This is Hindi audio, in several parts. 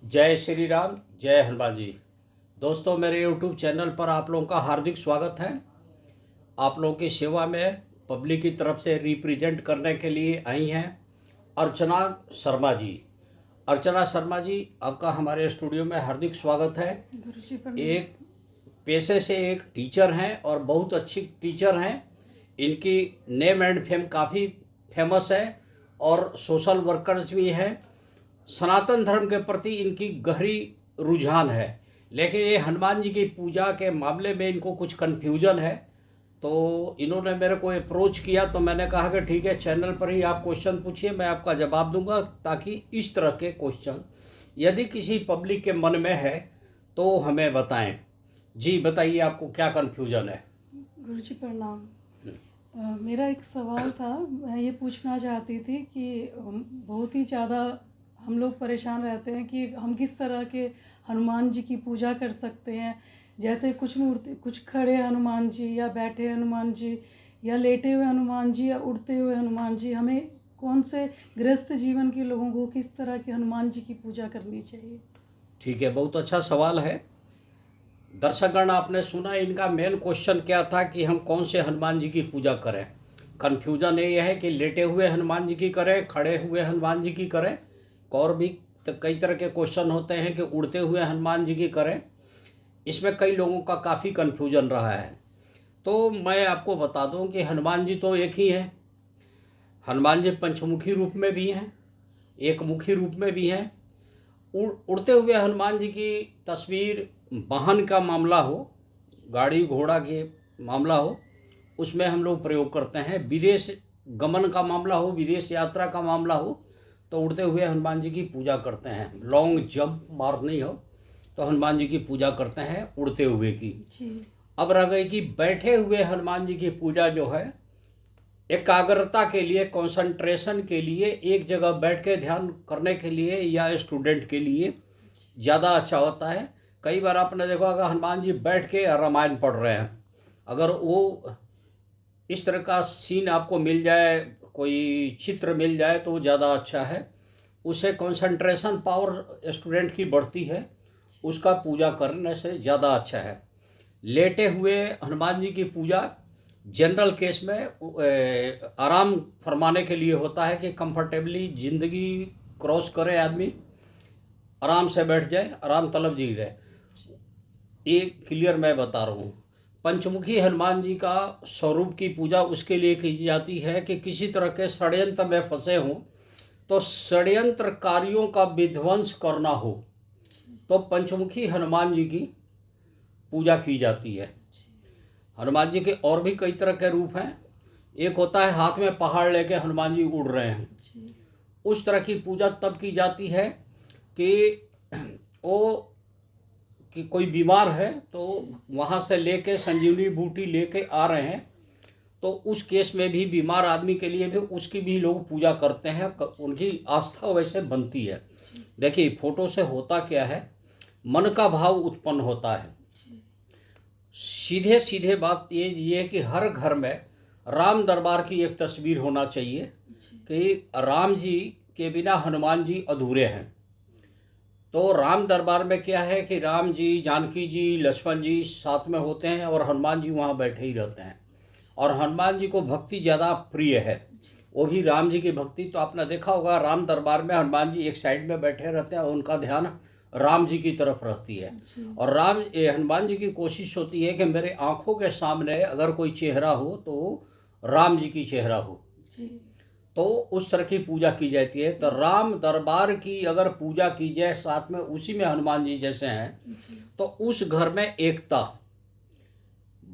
जय श्री राम, जय हनुमान जी। दोस्तों, मेरे YouTube चैनल पर आप लोगों का हार्दिक स्वागत है। आप लोगों की सेवा में पब्लिक की तरफ से रिप्रेजेंट करने के लिए आई हैं अर्चना शर्मा जी। अर्चना शर्मा जी, आपका हमारे स्टूडियो में हार्दिक स्वागत है। गुरुजी प्रणाम। एक पेशे से एक टीचर हैं और बहुत अच्छी टीचर हैं। इनकी नेम एंड फेम काफ़ी फेमस है और सोशल वर्कर्स भी हैं। सनातन धर्म के प्रति इनकी गहरी रुझान है, लेकिन ये हनुमान जी की पूजा के मामले में इनको कुछ कन्फ्यूजन है। तो इन्होंने मेरे को अप्रोच किया, तो मैंने कहा कि ठीक है, चैनल पर ही आप क्वेश्चन पूछिए, मैं आपका जवाब दूंगा, ताकि इस तरह के क्वेश्चन यदि किसी पब्लिक के मन में है तो हमें बताएं। जी बताइए, आपको क्या कन्फ्यूजन है? गुरुजी प्रणाम। मेरा एक सवाल था, मैं ये पूछना चाहती थी कि बहुत ही ज़्यादा हम लोग परेशान रहते हैं कि हम किस तरह के हनुमान जी की पूजा कर सकते हैं। जैसे कुछ मूर्ति, कुछ खड़े हनुमान जी या बैठे हनुमान जी या लेटे हुए हनुमान जी या उड़ते हुए हनुमान जी, हमें कौन से गृहस्थ जीवन के लोगों को किस तरह के हनुमान जी की पूजा करनी चाहिए? ठीक है, बहुत अच्छा सवाल है। दर्शकगण, आपने सुना इनका मेन क्वेश्चन क्या था कि हम कौन से हनुमान जी की पूजा करें। कन्फ्यूजन ये है कि लेटे हुए हनुमान जी की करें, खड़े हुए हनुमान जी की करें, और भी कई तरह के क्वेश्चन होते हैं कि उड़ते हुए हनुमान जी की करें। इसमें कई लोगों का काफ़ी कन्फ्यूजन रहा है। तो मैं आपको बता दूं कि हनुमान जी तो एक ही हैं। हनुमान जी पंचमुखी रूप में भी हैं, एक मुखी रूप में भी हैं। उड़ते हुए हनुमान जी की तस्वीर, वाहन का मामला हो, गाड़ी घोड़ा के मामला हो, उसमें हम लोग प्रयोग करते हैं। विदेश गमन का मामला हो, विदेश यात्रा का मामला हो, तो उड़ते हुए हनुमान जी की पूजा करते हैं। लॉन्ग जंप मारनी हो तो हनुमान जी की पूजा करते हैं उड़ते हुए की। जी अब रह गई कि बैठे हुए हनुमान जी की पूजा जो है, एकाग्रता के लिए, कंसंट्रेशन के लिए, एक जगह बैठ के ध्यान करने के लिए या स्टूडेंट के लिए ज़्यादा अच्छा होता है। कई बार आपने देखा होगा हनुमान जी बैठ के रामायण पढ़ रहे हैं। अगर वो इस तरह का सीन आपको मिल जाए, कोई चित्र मिल जाए, तो ज़्यादा अच्छा है। उससे कंसंट्रेशन पावर स्टूडेंट की बढ़ती है, उसका पूजा करने से ज़्यादा अच्छा है। लेटे हुए हनुमान जी की पूजा जनरल केस में आराम फरमाने के लिए होता है कि कंफर्टेबली ज़िंदगी क्रॉस करे आदमी, आराम से बैठ जाए, आराम तलब जी रहे। ये क्लियर मैं बता रहा हूँ। पंचमुखी हनुमान जी का स्वरूप की पूजा उसके लिए की जाती है कि किसी तरह के षड्यंत्र में फंसे हों, तो षड्यंत्रकारियों का विध्वंस करना हो, तो पंचमुखी हनुमान जी की पूजा की जाती है। हनुमान जी के और भी कई तरह के रूप हैं। एक होता है हाथ में पहाड़ लेके हनुमान जी उड़ रहे हैं, जी उस तरह की पूजा तब की जाती है कि वो कि कोई बीमार है तो वहाँ से लेके संजीवनी बूटी लेके आ रहे हैं, तो उस केस में भी बीमार आदमी के लिए भी उसकी भी लोग पूजा करते हैं। उनकी आस्था वैसे बनती है। देखिए, फोटो से होता क्या है, मन का भाव उत्पन्न होता है। सीधे सीधे बात ये है कि हर घर में राम दरबार की एक तस्वीर होना चाहिए कि राम जी के बिना हनुमान जी अधूरे हैं। तो राम दरबार में क्या है कि राम जी, जानकी जी, लक्ष्मण जी साथ में होते हैं और हनुमान जी वहाँ बैठे ही रहते हैं। और हनुमान जी को भक्ति ज़्यादा प्रिय है, वो भी राम जी की भक्ति। तो आपने देखा होगा राम दरबार में हनुमान जी एक साइड में बैठे रहते हैं और उनका ध्यान राम जी की तरफ रहती है। और हनुमान जी की कोशिश होती है कि मेरे आँखों के सामने अगर कोई चेहरा हो तो राम जी की चेहरा हो, जी तो उस तरह की पूजा की जाती है। तो राम दरबार की अगर पूजा की जाए, साथ में उसी में हनुमान जी जैसे हैं, तो उस घर में एकता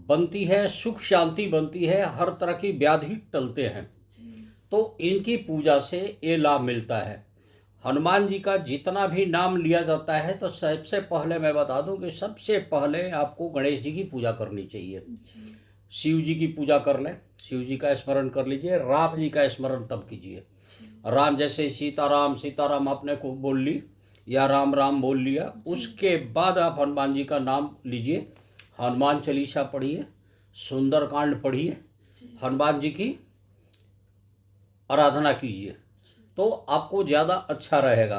बनती है, सुख शांति बनती है, हर तरह की व्याधि टलते हैं। तो इनकी पूजा से ये लाभ मिलता है। हनुमान जी का जितना भी नाम लिया जाता है, तो सबसे पहले मैं बता दूं कि सबसे पहले आपको गणेश जी की पूजा करनी चाहिए। शिव जी की पूजा कर लें, शिव जी का स्मरण कर लीजिए। राम जी का स्मरण तब कीजिए। राम जैसे सीताराम सीताराम आपने को बोल ली या राम राम बोल लिया, उसके बाद आप हनुमान जी का नाम लीजिए। हनुमान चालीसा पढ़िए, सुंदरकांड पढ़िए, हनुमान जी की आराधना कीजिए, तो आपको ज़्यादा अच्छा रहेगा।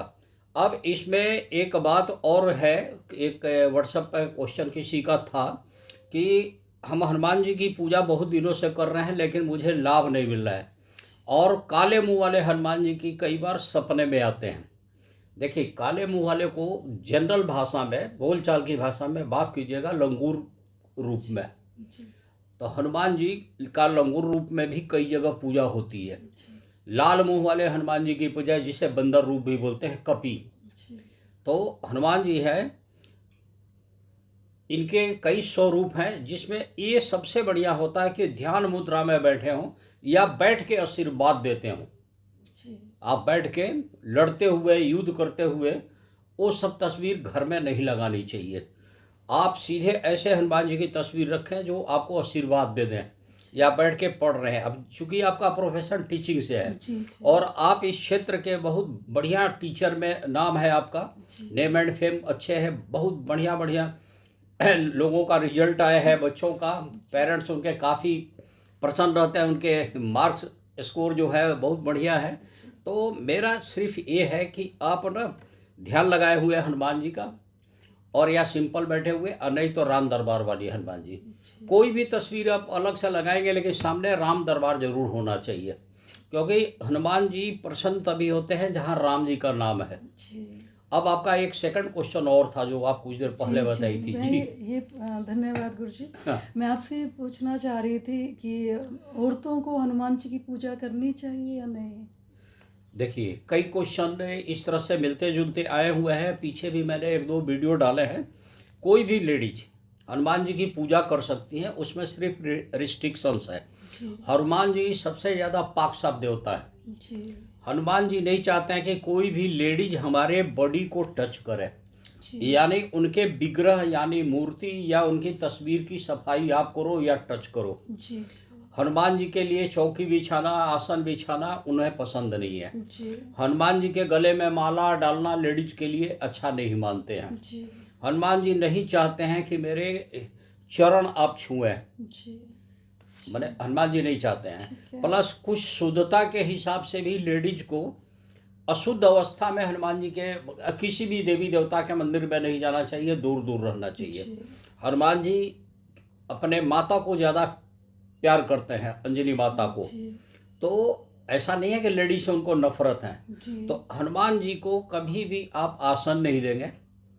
अब इसमें एक बात और है, एक व्हाट्सएप पे क्वेश्चन किसी का था कि हम हनुमान जी की पूजा बहुत दिनों से कर रहे हैं लेकिन मुझे लाभ नहीं मिल रहा है, और काले मुंह वाले हनुमान जी की कई बार सपने में आते हैं। देखिए, काले मुंह वाले को जनरल भाषा में, बोलचाल की भाषा में बात कीजिएगा लंगूर रूप में। जी तो हनुमान जी का लंगूर रूप में भी कई जगह पूजा होती है। जी लाल मुंह वाले हनुमान जी की पूजा, जिसे बंदर रूप भी बोलते हैं, कपी। जी तो हनुमान जी है, इनके कई स्वरूप हैं, जिसमें ये सबसे बढ़िया होता है कि ध्यान मुद्रा में बैठे हों या बैठ के आशीर्वाद देते हों। जी आप बैठ के लड़ते हुए, युद्ध करते हुए, वो सब तस्वीर घर में नहीं लगानी चाहिए। आप सीधे ऐसे हनुमान जी की तस्वीर रखें जो आपको आशीर्वाद दे दें, या बैठ के पढ़ रहे हैं। अब चूंकि आपका प्रोफेशन टीचिंग से है जी जी और आप इस क्षेत्र के बहुत बढ़िया टीचर में नाम है आपका, नेम एंड फेम अच्छे है, बहुत बढ़िया बढ़िया लोगों का रिजल्ट आया है, बच्चों का, पेरेंट्स उनके काफ़ी प्रसन्न रहते हैं, उनके मार्क्स स्कोर जो है बहुत बढ़िया है। तो मेरा सिर्फ ये है कि आप ना ध्यान लगाए हुए हनुमान जी का, और या सिंपल बैठे हुए, और नहीं तो राम दरबार वाली हनुमान जी। कोई भी तस्वीर आप अलग से लगाएंगे लेकिन सामने राम दरबार जरूर होना चाहिए, क्योंकि हनुमान जी प्रसन्न तभी होते हैं जहाँ राम जी का नाम है। जी अब आपका एक सेकंड क्वेश्चन और था जो आप कुछ देर पहले जी बताई थी। मैं जी ये धन्यवाद गुरुजी। हाँ। मैं आपसे ये पूछना चाह रही थी कि औरतों को हनुमान जी की पूजा करनी चाहिए या नहीं? देखिए, कई क्वेश्चन इस तरह से मिलते जुलते आए हुए हैं, पीछे भी मैंने एक दो वीडियो डाले हैं। कोई भी लेडीज हनुमान जी की पूजा कर सकती हैं, उसमें सिर्फ रिस्ट्रिक्शंस है। जी हनुमान जी सबसे ज़्यादा पाक साफ देवता है। जी हनुमान जी नहीं चाहते हैं कि कोई भी लेडीज हमारे बॉडी को टच करे, जी यानी उनके विग्रह यानी मूर्ति या उनकी तस्वीर की सफाई आप करो या टच करो। जी हनुमान जी के लिए चौकी बिछाना, आसन बिछाना उन्हें पसंद नहीं है। जी हनुमान जी के गले में माला डालना लेडीज के लिए अच्छा नहीं मानते हैं। जी हनुमान जी नहीं चाहते हैं कि मेरे चरण आप छुएं, जी मैंने हनुमान जी नहीं चाहते ठीक हैं। है। प्लस कुछ शुद्धता के हिसाब से भी लेडीज को अशुद्ध अवस्था में हनुमान जी के किसी भी देवी देवता के मंदिर में नहीं जाना चाहिए, दूर दूर रहना चाहिए। जी हनुमान जी अपने माता को ज़्यादा प्यार करते हैं, अंजनी माता को। जी तो ऐसा नहीं है कि लेडीज से उनको नफरत है। जी तो हनुमान जी को कभी भी आप आसन नहीं देंगे।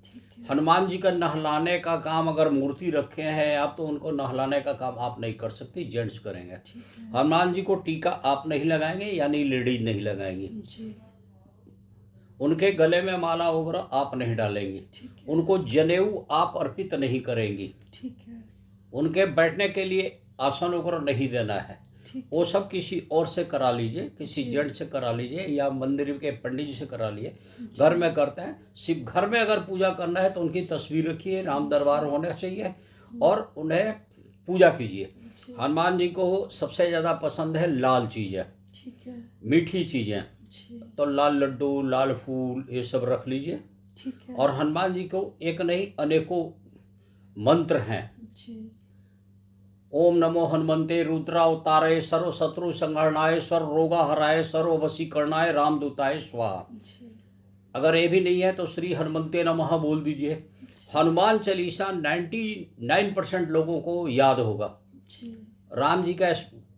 ठीक है। हनुमान जी का नहलाने का काम, अगर मूर्ति रखे हैं आप तो उनको नहलाने का काम आप नहीं कर सकती, जेंट्स करेंगे। ठीक है। हनुमान जी को टीका आप नहीं लगाएंगे, यानी लेडीज नहीं लगाएंगी। जी उनके गले में माला वगैरह आप नहीं डालेंगी। ठीक है। उनको जनेऊ आप अर्पित नहीं करेंगी। ठीक है। उनके बैठने के लिए आसन वगैरह नहीं देना है। ठीक वो सब किसी और से करा लीजिए, किसी जी। जेंट से करा लीजिए या मंदिर के पंडित जी से करा लीजिए। घर में करते हैं, सिर्फ घर में अगर पूजा करना है तो उनकी तस्वीर रखिए, राम दरबार होना चाहिए और उन्हें पूजा कीजिए। जी। हनुमान जी को सबसे ज़्यादा पसंद है लाल चीज़ें, ठीक है। मीठी चीज़ें, जी तो लाल लड्डू, लाल फूल, ये सब रख लीजिए। ठीक है। और हनुमान जी को एक नहीं अनेकों मंत्र हैं। जी ओम नमो हनुमंते रुद्रावताराय सर्व शत्रु संहरणाय सर्व रोगा हराय सर्व वशीकरणाय रामदूताय स्वाहा। जी अगर ये भी नहीं है तो श्री हनुमंते नमः बोल दीजिए। हनुमान चालीसा 99% लोगों को याद होगा। जी राम जी का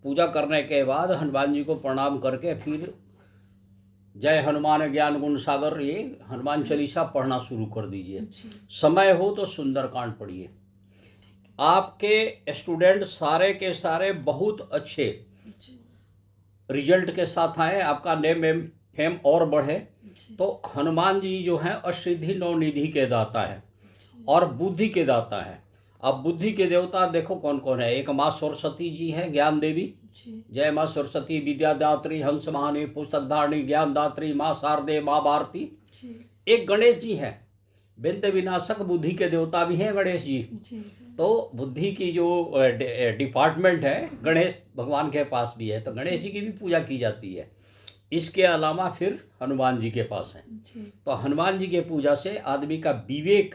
पूजा करने के बाद हनुमान जी को प्रणाम करके फिर जय हनुमान ज्ञान गुण सागर, ये हनुमान चालीसा पढ़ना शुरू कर दीजिए। जी समय हो तो सुंदरकांड पढ़िए। आपके स्टूडेंट सारे के सारे बहुत अच्छे जी रिजल्ट के साथ आए, आपका नेम एम फेम और बढ़े। जी तो हनुमान जी जो हैं अष्टसिद्धि नवनिधि के दाता है और बुद्धि के दाता है। अब बुद्धि के देवता देखो कौन कौन है। एक माँ सरस्वती जी हैं, ज्ञान देवी, जी जय माँ सरस्वती विद्यादात्री हंस महानी पुस्तक धारणी ज्ञानदात्री माँ शारदे माँ भारती। जी एक गणेश जी हैं, विद्या विनाशक बुद्धि के देवता भी हैं गणेश जी। जी तो बुद्धि की जो डिपार्टमेंट है गणेश भगवान के पास भी है, तो गणेश जी की भी पूजा की जाती है। इसके अलावा फिर हनुमान जी के पास है। जी तो हनुमान जी के पूजा से आदमी का विवेक,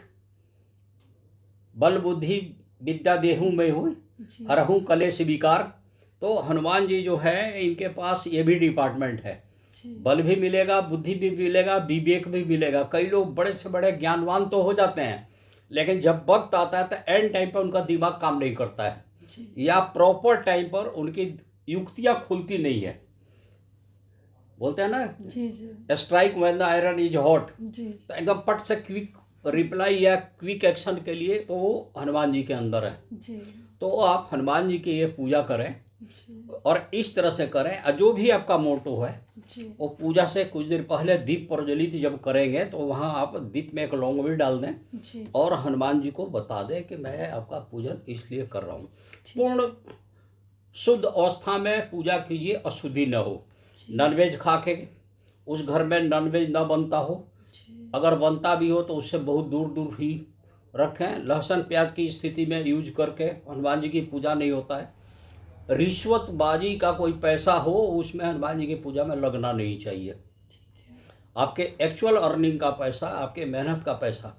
बल बुद्धि विद्या देहूँ में हुई, जी हरहूँ कलेश विकार। तो हनुमान जी जो है इनके पास ये भी डिपार्टमेंट है। जी बल भी मिलेगा, बुद्धि भी मिलेगा, विवेक भी मिलेगा। कई लोग बड़े से बड़े ज्ञानवान तो हो जाते हैं, लेकिन जब वक्त आता है तो एंड टाइम पर उनका दिमाग काम नहीं करता है, जी या प्रॉपर टाइम पर उनकी युक्तियाँ खुलती नहीं है। बोलते हैं ना, जी जी strike when the iron is hot. जी तो एकदम पट से क्विक रिप्लाई या क्विक एक्शन के लिए तो वो हनुमान जी के अंदर है। जी तो आप हनुमान जी की ये पूजा करें जी और इस तरह से करें। और जो भी आपका मोटो है जी वो पूजा से कुछ देर पहले दीप प्रज्वलित जब करेंगे तो वहाँ आप दीप में एक लौंग भी डाल दें जी और हनुमान जी को बता दें कि मैं आपका पूजन इसलिए कर रहा हूँ। पूर्ण शुद्ध अवस्था में पूजा कीजिए, अशुद्धि न हो। नॉनवेज खा के उस घर में नॉनवेज न बनता हो, जी अगर बनता भी हो तो उससे बहुत दूर दूर ही रखें। लहसुन प्याज की स्थिति में यूज करके हनुमान जी की पूजा नहीं होता है। रिश्वतबाजी का कोई पैसा हो उसमें हनुमान जी की पूजा में लगना नहीं चाहिए। आपके एक्चुअल अर्निंग का पैसा, आपके मेहनत का पैसा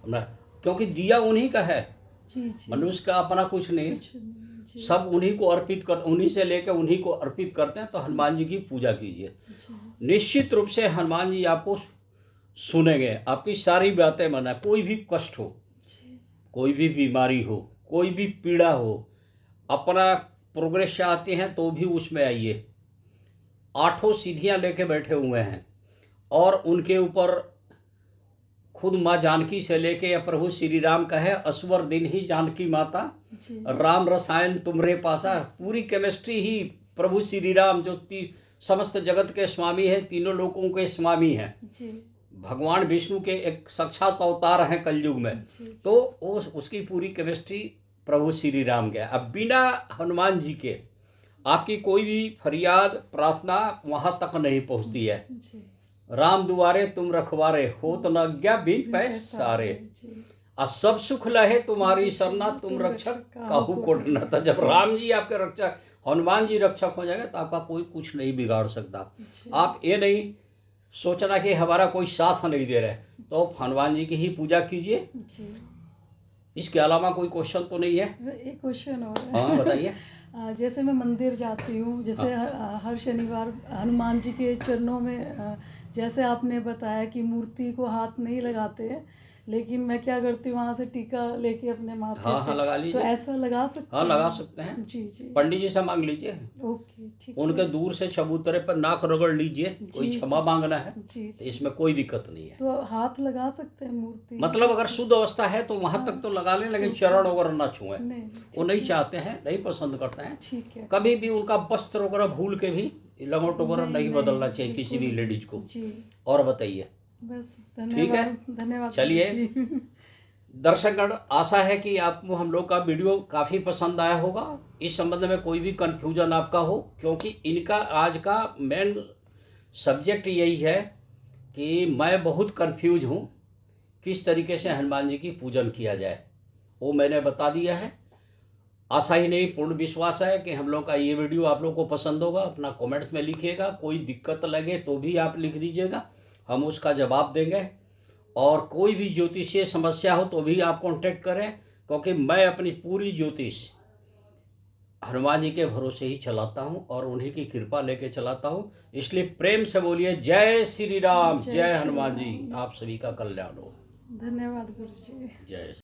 हमरा, क्योंकि दिया उन्हीं का है, जी जी मनुष्य का अपना कुछ नहीं है। कुछ नहीं, जी सब उन्हीं को अर्पित कर, उन्हीं से लेकर उन्हीं को अर्पित करते हैं। तो हनुमान जी की पूजा कीजिए, जी निश्चित रूप से हनुमान जी आपको सुनेंगे, आपकी सारी बातें माने। कोई भी कष्ट हो, जी कोई भी बीमारी हो, कोई भी पीड़ा हो, अपना प्रोग्रेस चाहते हैं तो भी उसमें आइए। 8 सीढ़ियाँ लेके बैठे हुए हैं और उनके ऊपर खुद माँ जानकी से लेके या प्रभु श्री राम का है, असवर दिन ही जानकी माता, जी राम रसायन तुमरे पासा। पूरी केमिस्ट्री ही प्रभु श्री राम जो समस्त जगत के स्वामी है, तीनों लोकों के स्वामी हैं, जी भगवान विष्णु के एक साक्षात अवतार हैं कलयुग में। जी तो उसकी पूरी केमिस्ट्री प्रभु श्री राम के। अब बिना हनुमान जी के आपकी कोई भी फरियाद प्रार्थना वहाँ तक नहीं पहुँचती है। जी राम दुआरे तुम रखवारे, होत न आज्ञा बिन पैसारे। जी आ सब सुख लहे तुम्हारी सरना, तुम रक्षक काहू को डरना। था जब राम जी आपके रक्षक, हनुमान जी रक्षक हो जाएंगे तो आपका कोई कुछ नहीं बिगाड़ सकता। आप ये नहीं सोचना कि हमारा कोई साथ नहीं दे रहा है, तो आप हनुमान जी की ही पूजा कीजिए। जी इसके अलावा कोई क्वेश्चन तो नहीं है? एक क्वेश्चन और है। हाँ बताइए। जैसे मैं मंदिर जाती हूँ, जैसे हर शनिवार हनुमान जी के चरणों में जैसे आपने बताया कि मूर्ति को हाथ नहीं लगाते हैं, लेकिन मैं क्या करती हूँ वहाँ से टीका लेके अपने माथे हाँ पे, लगा तो लीजिए। ऐसा लगा सकते हाँ हैं? लगा सकते हैं। जी जी पंडित जी से मांग लीजिए, ओके ठीक उनके दूर से चबूतरे पर नाक रगड़ लीजिए। कोई जी। क्षमा मांगना है जी तो जी इसमें कोई दिक्कत नहीं है। तो हाथ लगा सकते हैं मूर्ति? मतलब अगर शुद्ध अवस्था है तो वहां तक तो लगा लें, लेकिन चरण वगैरह ना छुएं। नहीं वो नहीं चाहते हैं, नहीं पसंद करते हैं। ठीक है कभी भी उनका वस्त्र वगैरह भूल के भी लंगोट वगैरह नहीं बदलना चाहिए किसी भी बिल्कुल। लेडीज को। जी और बताइए। बस ठीक है। धन्यवाद चलिए। जी। दर्शकगण, आशा है कि आपको हम लोग का वीडियो काफ़ी पसंद आया होगा। इस संबंध में कोई भी कन्फ्यूजन आपका हो, क्योंकि इनका आज का मेन सब्जेक्ट यही है कि मैं बहुत कन्फ्यूज हूँ किस तरीके से हनुमान जी की पूजन किया जाए, वो मैंने बता दिया है। आशा ही नहीं, पूर्ण विश्वास है कि हम लोग का ये वीडियो आप लोग को पसंद होगा। अपना कमेंट्स में लिखिएगा, कोई दिक्कत लगे तो भी आप लिख दीजिएगा, हम उसका जवाब देंगे। और कोई भी ज्योतिषीय समस्या हो तो भी आप कांटेक्ट करें, क्योंकि मैं अपनी पूरी ज्योतिष हनुमान जी के भरोसे ही चलाता हूं और उन्हीं की कृपा लेके चलाता हूं। इसलिए प्रेम से बोलिए जय श्री राम, जय हनुमान जी। आप सभी का कल्याण हो। धन्यवाद गुरु जी। जय।